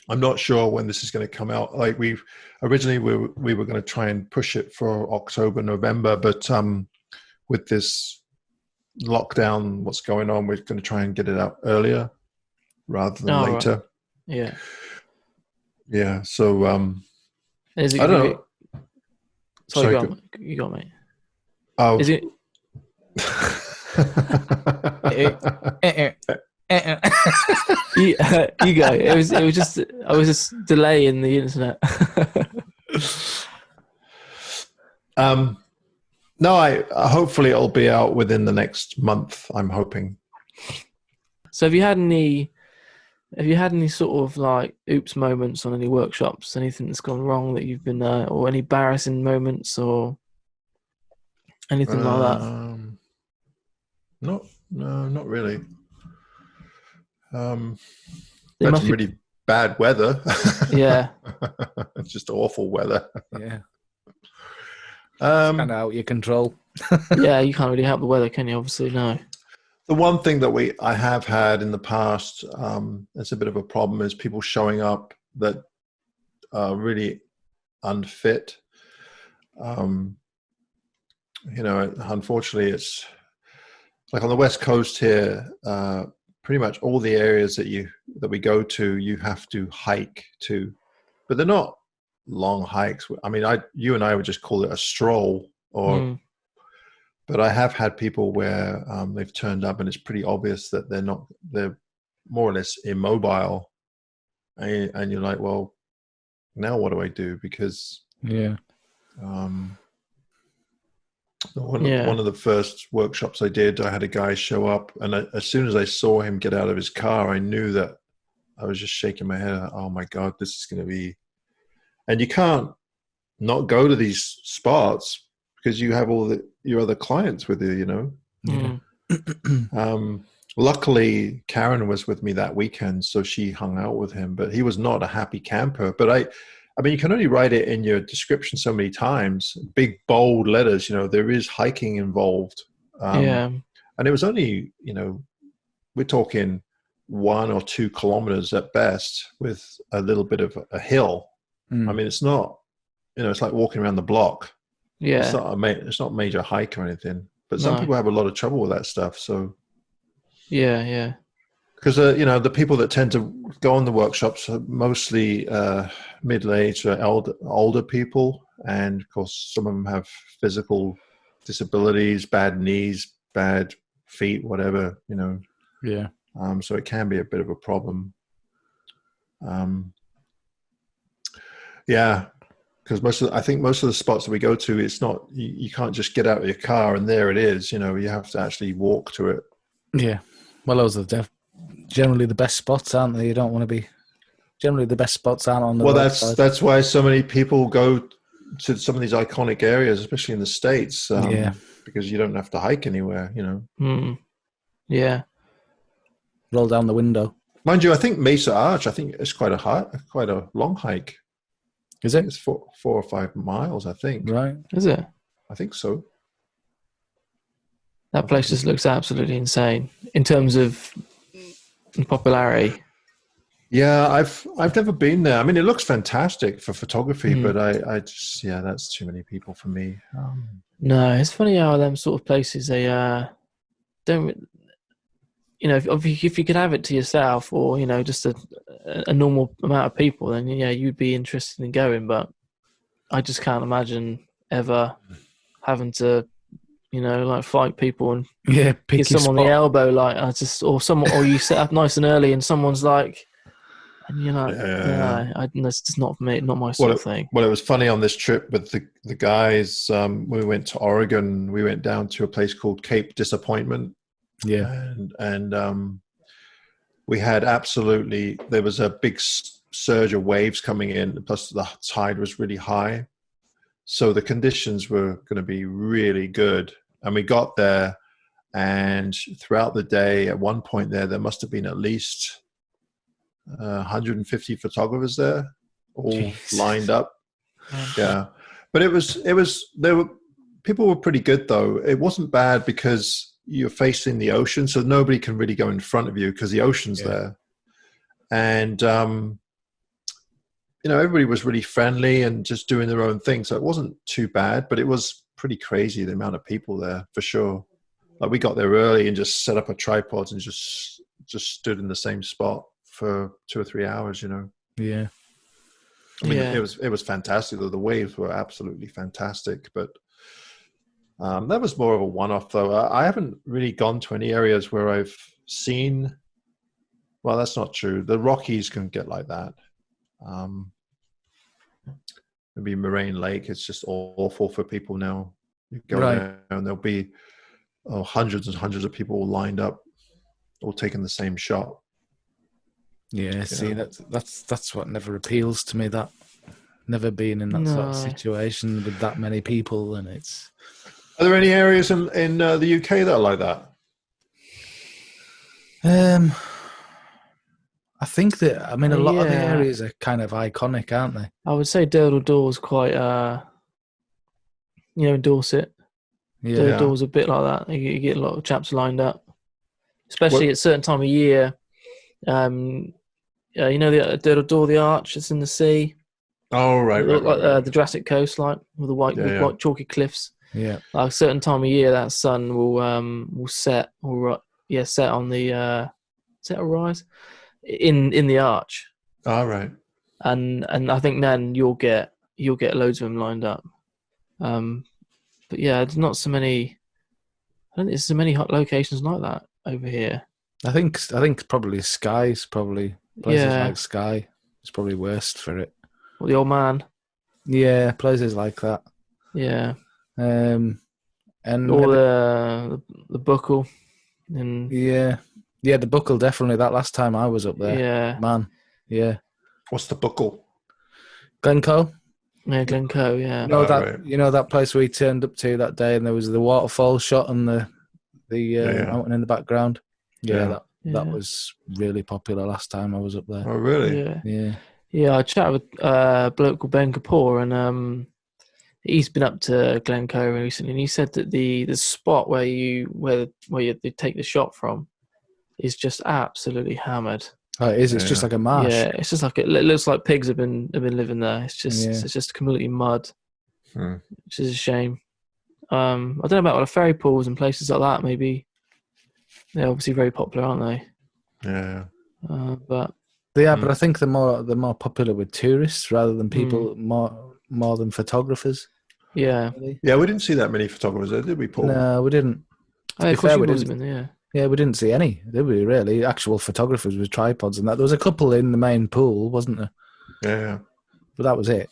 not sure when this is going to come out. Like we were going to try and push it for October, November, but with this lockdown, what's going on, we're going to try and get it out earlier rather than later. Right. Yeah. Yeah. So Is it I don't know. Sorry, you got me. Oh. Is it? You go. It was just I was just delaying the internet. No, I hopefully it'll be out within the next month. I'm hoping. So have you had any sort of like oops moments on any workshops? Anything that's gone wrong that you've been or any embarrassing moments or anything like that? No, not really. There Had must some really bad weather. Yeah. It's just awful weather. Yeah. Kind of out of your control. Yeah, you can't really help the weather, can you? Obviously, no. The one thing that I have had in the past, it's a bit of a problem, is people showing up that are really unfit. Unfortunately, it's like on the West Coast here. Pretty much all the areas that we go to, you have to hike to, but they're not long hikes. I mean, you and I would just call it a stroll, but I have had people where they've turned up and it's pretty obvious that they're more or less immobile, and you're like, well, now what do I do? Because one of the first workshops I did, I had a guy show up, and as soon as I saw him get out of his car, I knew that I was just shaking my head. Oh my God, this is going to be. And you can't not go to these spots because you have all your other clients with you, you know. Mm. Luckily, Karen was with me that weekend, so she hung out with him. But he was not a happy camper. But I mean, you can only write it in your description so many times. Big bold letters, you know. There is hiking involved. And it was only, we're talking 1 or 2 kilometers at best, with a little bit of a hill. I mean, it's not, it's like walking around the block. Yeah. It's not a major hike or anything, but some people have a lot of trouble with that stuff. So yeah. Because, the people that tend to go on the workshops are mostly middle-aged or older people. And of course, some of them have physical disabilities, bad knees, bad feet, whatever, Yeah. So it can be a bit of a problem. Yeah, because I think most of the spots that we go to, it's not, you can't just get out of your car and there it is. You have to actually walk to it. Yeah. Well, those are generally the best spots, aren't they? You don't want to be. Generally, the best spots aren't on the. Well, roadside. that's why so many people go to some of these iconic areas, especially in the States. Because you don't have to hike anywhere. Yeah. Roll down the window. Mind you, I think Mesa Arch, I think it's quite a long hike. Is it? It's 4 or 5 miles, I think. Right. Is it? I think so. That place just looks absolutely insane in terms of popularity. Yeah, I've never been there. I mean, it looks fantastic for photography, but I just, that's too many people for me. No, it's funny how them sort of places, they don't, if you could have it to yourself or, just a normal amount of people, then, you'd be interested in going. But I just can't imagine ever having to, like fight people and pick get someone on the elbow, like or you set up nice and early and someone's like, and you're like, that's just not me, not my sort of thing. Well, it was funny on this trip with the guys. We went to Oregon. We went down to a place called Cape Disappointment. Yeah, and we had there was a big surge of waves coming in. Plus, the tide was really high, so the conditions were going to be really good. And we got there, and throughout the day, at one point there must have been at least 150 photographers there, all lined up. Yeah, but people were pretty good though. It wasn't bad because you're facing the ocean, so nobody can really go in front of you because the ocean's there. and everybody was really friendly and just doing their own thing. So it wasn't too bad, but it was pretty crazy, the amount of people there, for sure. Like, we got there early and just set up a tripod and just stood in the same spot for 2 or 3 hours, Yeah. I mean, it was fantastic. The waves were absolutely fantastic, but that was more of a one-off, though. I haven't really gone to any areas where I've seen. Well, that's not true. The Rockies can get like that. Maybe Moraine Lake. It's just awful for people now. You go there and there'll be hundreds and hundreds of people lined up, all taking the same shot. Yeah, see, that's what never appeals to me. That never been in that sort of situation with that many people, and it's. Are there any areas in the UK that are like that? I think that, a lot of the areas are kind of iconic, aren't they? I would say Durdle Door's quite, in Dorset. Yeah. Durdle Door's a bit like that. You get a lot of chaps lined up, especially at a certain time of year. The Durdle Door, the arch that's in the sea. Oh, right. The Jurassic Coast, like with the white chalky cliffs. Yeah. Like a certain time of year, that sun will set set on the set or rise in the arch. All right. And I think then you'll get loads of them lined up. But yeah, there's not so many. I don't think there's so many hot locations like that over here. I think probably Skye's probably places like Skye. It's probably worst for it. Well, the Old Man. Yeah, places like that. Yeah. And or the Buckle. And the Buckle, definitely. That last time I was up there. Yeah. Man. Yeah. What's the Buckle? Glencoe. Yeah, Glencoe, yeah. That place we turned up to that day, and there was the waterfall shot on the mountain in the background. That was really popular last time I was up there. Oh, really? Yeah. I chatted with a bloke called Ben Kapoor, and he's been up to Glencoe recently, and he said that the spot where you take the shot from is just absolutely hammered. Oh, it is. It's just like a marsh. Yeah, it's just like it looks like pigs have been living there. It's just completely mud, which is a shame. I don't know about ferry pools and places like that. Maybe they're obviously very popular, aren't they? Yeah. But I think they're more popular with tourists rather than people more than photographers. Yeah. Really. Yeah, we didn't see that many photographers there, did we, Paul? No, we didn't. Of course we didn't. Yeah, we didn't see any, did we, really? Actual photographers with tripods and that. There was a couple in the main pool, wasn't there? Yeah. But that was it.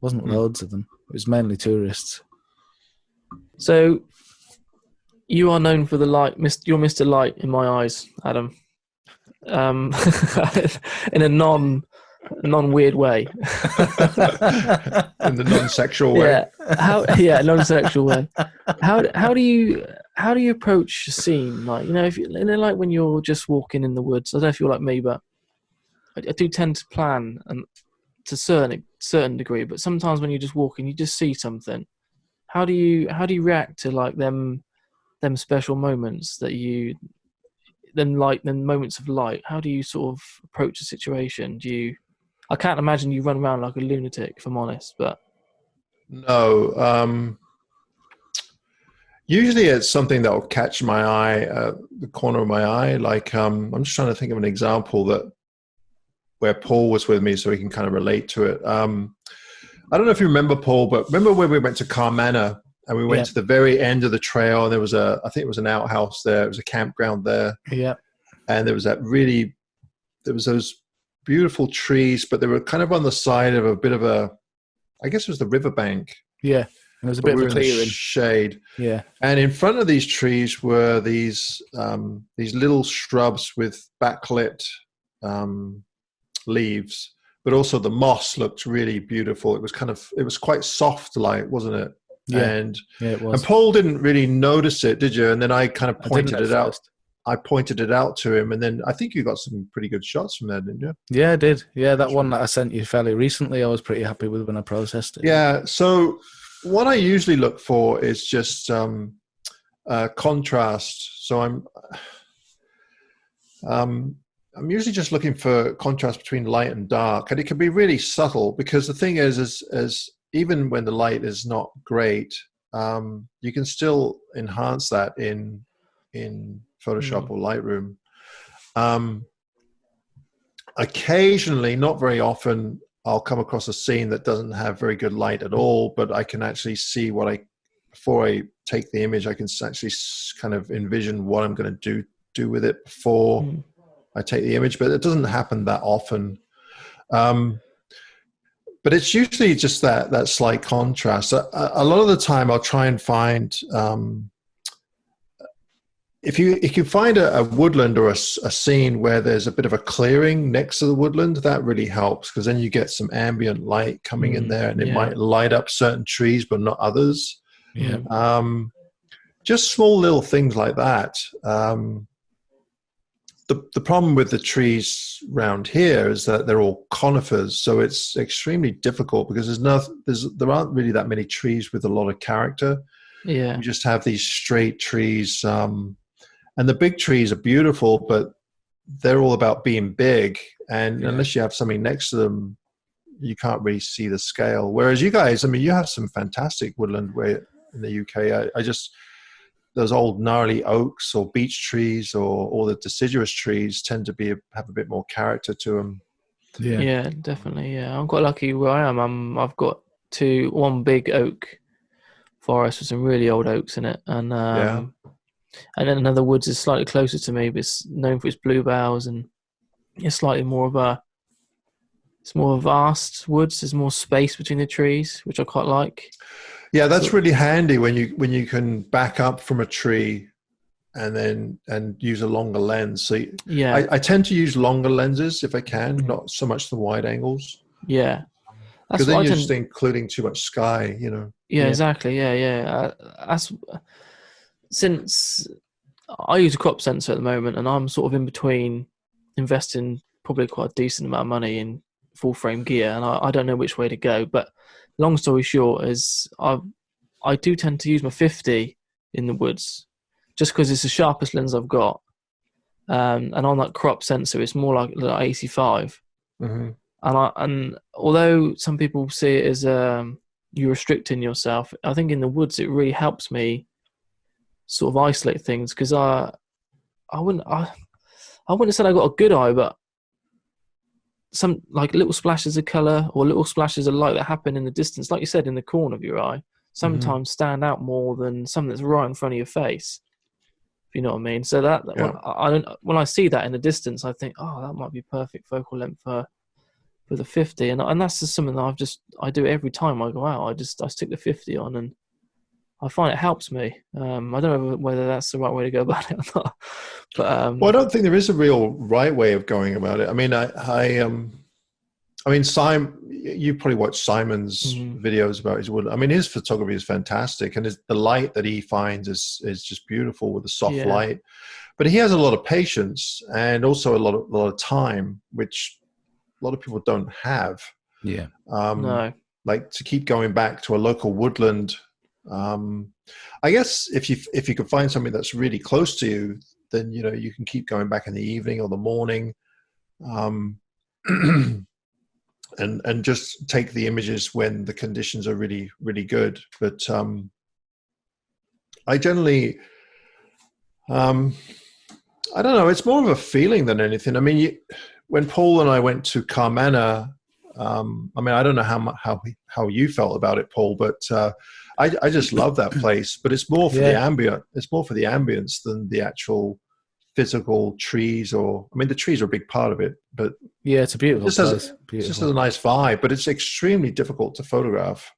Wasn't loads of them. It was mainly tourists. So, you are known for the light. You're Mr. Light in my eyes, Adam. In a non-weird way. In the non-sexual way. Yeah. Non-sexual way. How do you approach a scene? Like, like when you're just walking in the woods. I don't know if you're like me, but I do tend to plan and to a certain degree. But sometimes when you're just walking, you just see something. How do you react to like them special moments them moments of light? How do you sort of approach a situation? I can't imagine you run around like a lunatic, if I'm honest, but no. Usually it's something that will catch my eye, the corner of my eye. Like, I'm just trying to think of an example where Paul was with me so he can kind of relate to it. I don't know if you remember, Paul, but remember when we went to Carmana and we went to the very end of the trail, and there was I think it was an outhouse there. It was a campground there. Yeah. And there was those beautiful trees, but they were kind of on the side of a bit of I guess it was the riverbank. Yeah. And there was a bit of a clearing. Shade. Yeah. And in front of these trees were these little shrubs with backlit leaves, but also the moss looked really beautiful. It was quite soft light, wasn't it? Yeah. It was. And Paul didn't really notice it, did you? And then I kind of pointed it out. I pointed it out to him, and then I think you got some pretty good shots from there, didn't you? Yeah, I did. Yeah, that one that I sent you fairly recently, I was pretty happy with when I processed it. Yeah, so what I usually look for is just contrast. So I'm usually just looking for contrast between light and dark, and it can be really subtle because the thing is even when the light is not great, you can still enhance that in Photoshop or Lightroom. Occasionally, not very often, I'll come across a scene that doesn't have very good light at all, but I can actually see before I take the image, I can actually kind of envision what I'm going to do with it before I take the image, but it doesn't happen that often. But it's usually just that slight contrast. A lot of the time I'll try and find, if you find a woodland or a scene where there's a bit of a clearing next to the woodland, that really helps, because then you get some ambient light coming in there, and it might light up certain trees but not others. Just small little things like that. The problem with the trees around here is that they're all conifers, so it's extremely difficult because there aren't really that many trees with a lot of character. You just have these straight trees, and the big trees are beautiful, but they're all about being big, and unless you have something next to them, you can't really see the scale. Whereas you guys, I mean, you have some fantastic woodland where in the UK. Those old gnarly oaks or beech trees or the deciduous trees tend to have a bit more character to them. Yeah, definitely. Yeah, I'm quite lucky where I am. I've got one big oak forest with some really old oaks in it, and then another woods is slightly closer to me, but it's known for its bluebells, and it's slightly more of a vast woods. There's more space between the trees, which I quite like. Yeah, that's really handy when you can back up from a tree and use a longer lens. So I tend to use longer lenses if I can, not so much the wide angles. Yeah, because then you're just including too much sky, you know. Yeah, exactly. Yeah. Since I use a crop sensor at the moment, and I'm sort of in between investing probably quite a decent amount of money in full frame gear, and I don't know which way to go, but long story short is I do tend to use my 50 in the woods just because it's the sharpest lens I've got. And on that crop sensor, it's more like 85. And although some people see it as you're restricting yourself, I think in the woods it really helps me sort of isolate things, because I wouldn't have said I got a good eye, but some like little splashes of colour or little splashes of light that happen in the distance, like you said, in the corner of your eye, sometimes stand out more than something that's right in front of your face. If you know what I mean. So that when I see that in the distance, I think, oh, that might be perfect focal length for the 50, and that's just something that I do every time I go out. I stick the 50 on, and I find it helps me. I don't know whether that's the right way to go about it or not. But well, I don't think there is a real right way of going about it. I mean, I mean, Simon, you probably watched Simon's videos about his wood. I mean, his photography is fantastic, and the light that he finds is just beautiful with the soft light. But he has a lot of patience and also a lot of time, which a lot of people don't have. Yeah. No. Like to keep going back to a local woodland. I guess if you could find something that's really close to you, then you can keep going back in the evening or the morning, and just take the images when the conditions are really, really good. But I generally, I don't know. It's more of a feeling than anything. I mean, when Paul and I went to Carmana, I mean, I don't know how you felt about it, Paul, but I just love that place. But it's more for the ambient. It's more for the ambience than the actual physical trees. I mean, the trees are a big part of it, but yeah, it's a beautiful place. It just has a nice vibe, but it's extremely difficult to photograph.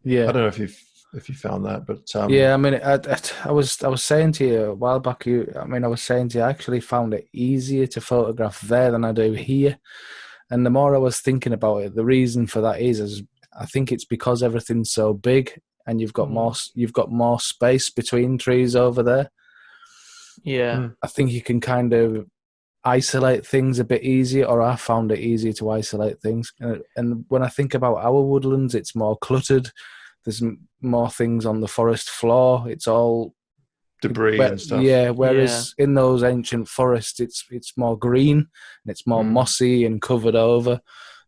Yeah, I don't know if you found that, but yeah, I mean, I was saying to you a while back. I was saying to you, I actually found it easier to photograph there than I do here. And the more I was thinking about it, the reason for that is I think it's because everything's so big, and you've got more space between trees over there. Yeah, I think you can kind of isolate things a bit easier, or I found it easier to isolate things. And when I think about our woodlands, it's more cluttered. There's more things on the forest floor. It's all debris and stuff. Yeah, whereas in those ancient forests, it's more green and it's more mossy and covered over.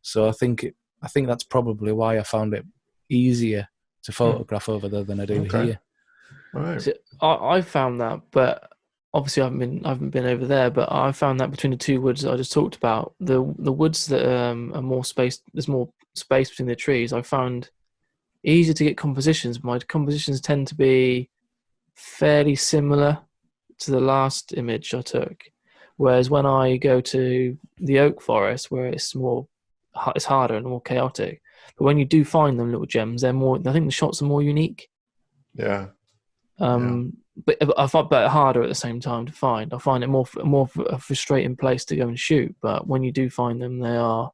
So I think that's probably why I found it easier to photograph over there than I do here. All right. So I found that, but obviously I haven't been over there. But I found that between the two woods that I just talked about, the woods that are more spaced, there's more space between the trees. I found easier to get compositions. My compositions tend to be fairly similar to the last image I took, whereas when I go to the oak forest, where it's harder and more chaotic. But when you do find them little gems, they're more. I think the shots are more unique. Yeah. But I find it harder at the same time to find. I find it more of a frustrating place to go and shoot. But when you do find them, they are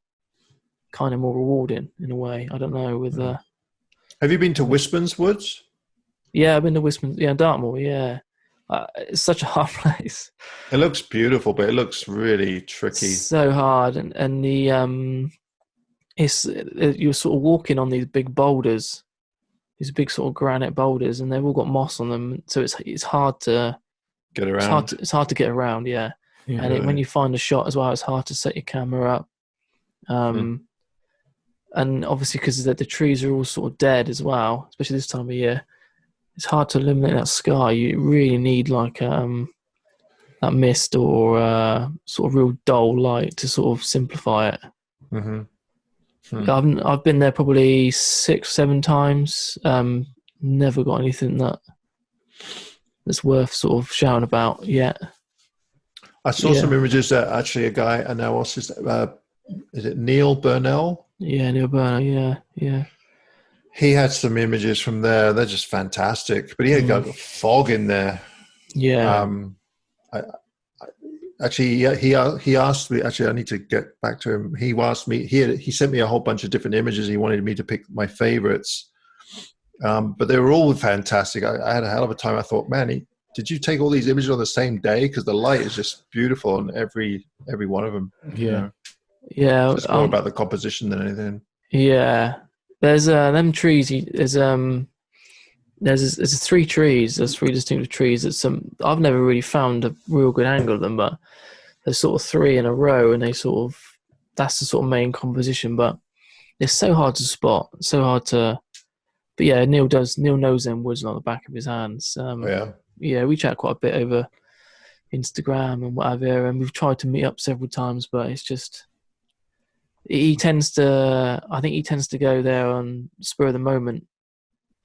kind of more rewarding in a way. I don't know. Have you been to Wisman's Woods? Yeah, I've been to Wisman. Yeah, Dartmoor. Yeah, it's such a hard place. It looks beautiful, but it looks really tricky. So hard, and the you're sort of walking on these big boulders, these big sort of granite boulders, and they've all got moss on them, so it's hard to get around. It's hard to get around, yeah. And when you find a shot as well, it's hard to set your camera up. And obviously because the trees are all sort of dead as well, especially this time of year, it's hard to illuminate that sky. You really need like that mist or sort of real dull light to sort of simplify it. I've been there probably 6-7 times. Never got anything that's worth sort of shouting about yet. I saw some images that actually a guy, and now what's his is it Neil Burnell? Yeah, Neil Burnell. Yeah. He had some images from there. They're just fantastic. But he had got fog in there. Yeah. Actually, he asked me. Actually, I need to get back to him. He asked me. He sent me a whole bunch of different images. He wanted me to pick my favorites, but they were all fantastic. I had a hell of a time. I thought, man, did you take all these images on the same day? Because the light is just beautiful on every one of them. Yeah, yeah. It's more about the composition than anything. Yeah, there's them trees. There's 3 trees. There's 3 distinctive trees. I've never really found a real good angle of them, but there's sort of 3 in a row, and that's the sort of main composition. But it's so hard to spot, so hard to. But yeah, Neil knows them woods on the back of his hands. Yeah, we chat quite a bit over Instagram and whatever, and we've tried to meet up several times, but it's just he tends to go there on spur of the moment.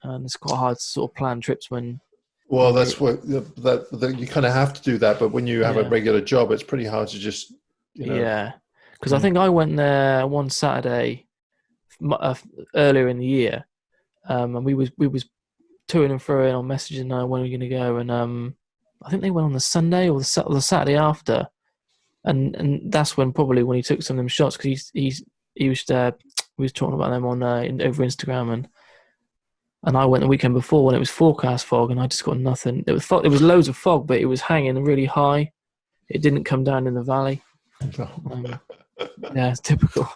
And it's quite hard to sort of plan trips when. Well, that's what that you kind of have to do that, but when you have a regular job, it's pretty hard to just. Yeah, because I think I went there one Saturday earlier in the year, and we was to and fro on messaging when we were going to go, and I think they went on the Sunday or the Saturday after, and that's when he took some of them shots because we was talking about them on over Instagram and I went the weekend before when it was forecast fog, and I just got nothing. It was fog, it was loads of fog, but it was hanging really high. It didn't come down in the valley. Yeah, it's typical.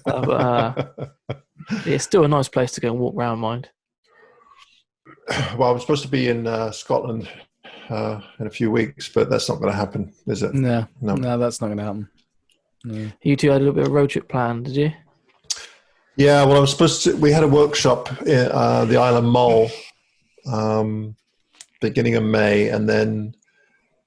But it's still a nice place to go and walk around, mind. Well, I'm supposed to be in Scotland in a few weeks, but that's not going to happen, is it? No, that's not going to happen. No. You two had a little bit of a road trip planned, did you? Yeah, well, we had a workshop in the Isle of Mull beginning of May, and then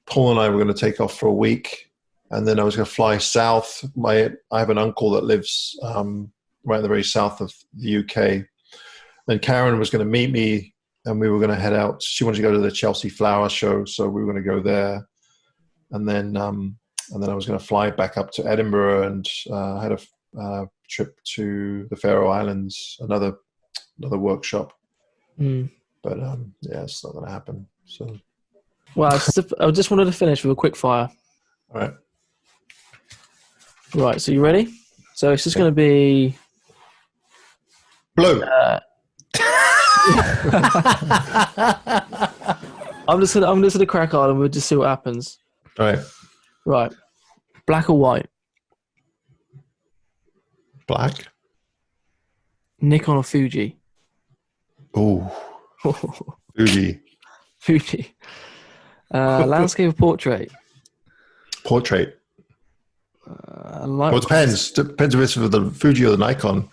Paul and I were going to take off for a week, and then I was going to fly south. I have an uncle that lives right in the very south of the UK, and Karen was going to meet me, and we were going to head out. She wanted to go to the Chelsea Flower Show, so we were going to go there, and then I was going to fly back up to Edinburgh, and I had a trip to the Faroe Islands, another workshop. But it's not going to happen. So, well, I just wanted to finish with a quick fire. All right. So you ready? So it's just going to be blue. I'm just gonna crack on and we'll just see what happens. All right. Black or white? Black. Nikon or Fuji? Oh, Fuji. Fuji. Landscape or portrait? Portrait. Light Well, it depends. Depends if it's with the Fuji or the Nikon.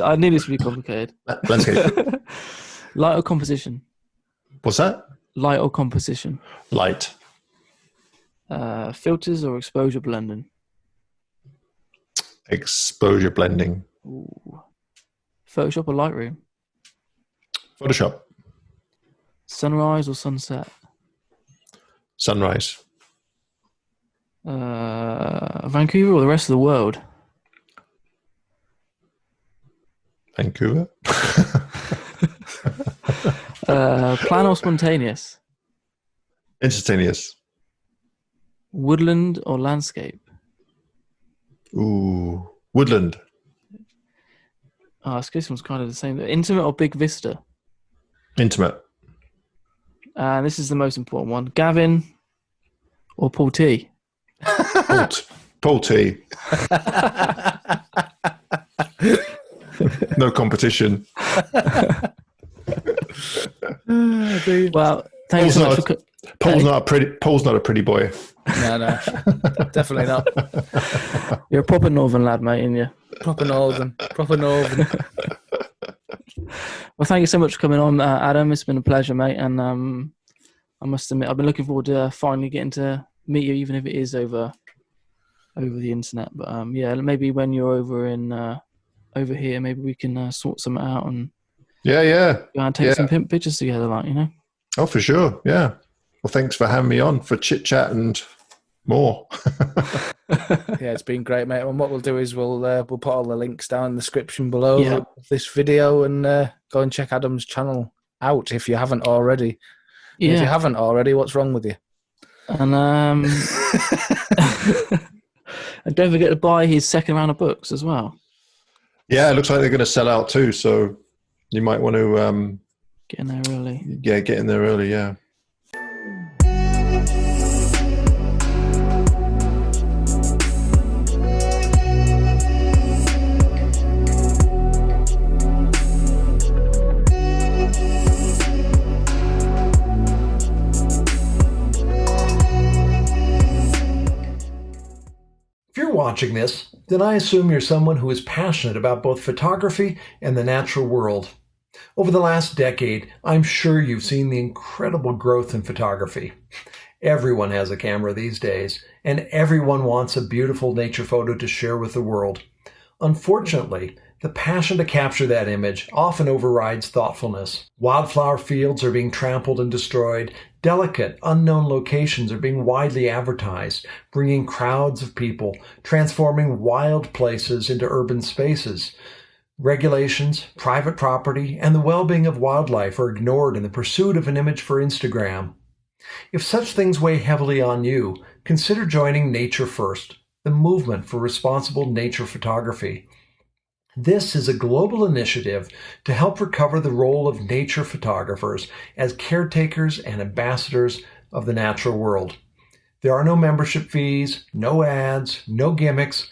I knew this would be complicated. Landscape. Light or composition? What's that? Light or composition? Light. Filters or exposure blending? Exposure blending. Ooh. Photoshop or Lightroom? Photoshop. Sunrise or sunset? Sunrise. Vancouver or the rest of the world? Vancouver. Plan or spontaneous? Instantaneous. Woodland or landscape? Ooh. Woodland. Oh, this one's kind of the same. Intimate or big vista? Intimate. And this is the most important one. Gavin or Paul T? Paul T. No competition. Well, thank you so much for... Paul's not a pretty boy. No, definitely not. You're a proper northern lad, mate, aren't you? Proper northern. Well, thank you so much for coming on, Adam. It's been a pleasure, mate. And I must admit, I've been looking forward to finally getting to meet you, even if it is over the internet. But yeah, maybe when you're over here, maybe we can sort something out and take some pictures together, like, you know. Oh, for sure. Yeah. Well, thanks for having me on for chit chat and more. Yeah, it's been great, mate. And what we'll do is we'll put all the links down in the description below this video, and go and check Adam's channel out if you haven't already. Yeah. If you haven't already, what's wrong with you? And and don't forget to buy his second round of books as well. Yeah, it looks like they're going to sell out too, so you might want to get in there early. Yeah, get in there early. Yeah. Watching this, then I assume you're someone who is passionate about both photography and the natural world. Over the last decade, I'm sure you've seen the incredible growth in photography. Everyone has a camera these days, and everyone wants a beautiful nature photo to share with the world. Unfortunately, the passion to capture that image often overrides thoughtfulness. Wildflower fields are being trampled and destroyed. Delicate, unknown locations are being widely advertised, bringing crowds of people, transforming wild places into urban spaces. Regulations, private property, and the well-being of wildlife are ignored in the pursuit of an image for Instagram. If such things weigh heavily on you, consider joining Nature First, the movement for responsible nature photography. This is a global initiative to help recover the role of nature photographers as caretakers and ambassadors of the natural world. There are no membership fees, no ads, no gimmicks.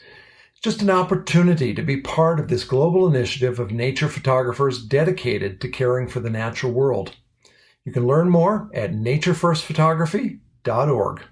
It's just an opportunity to be part of this global initiative of nature photographers dedicated to caring for the natural world. You can learn more at naturefirstphotography.org.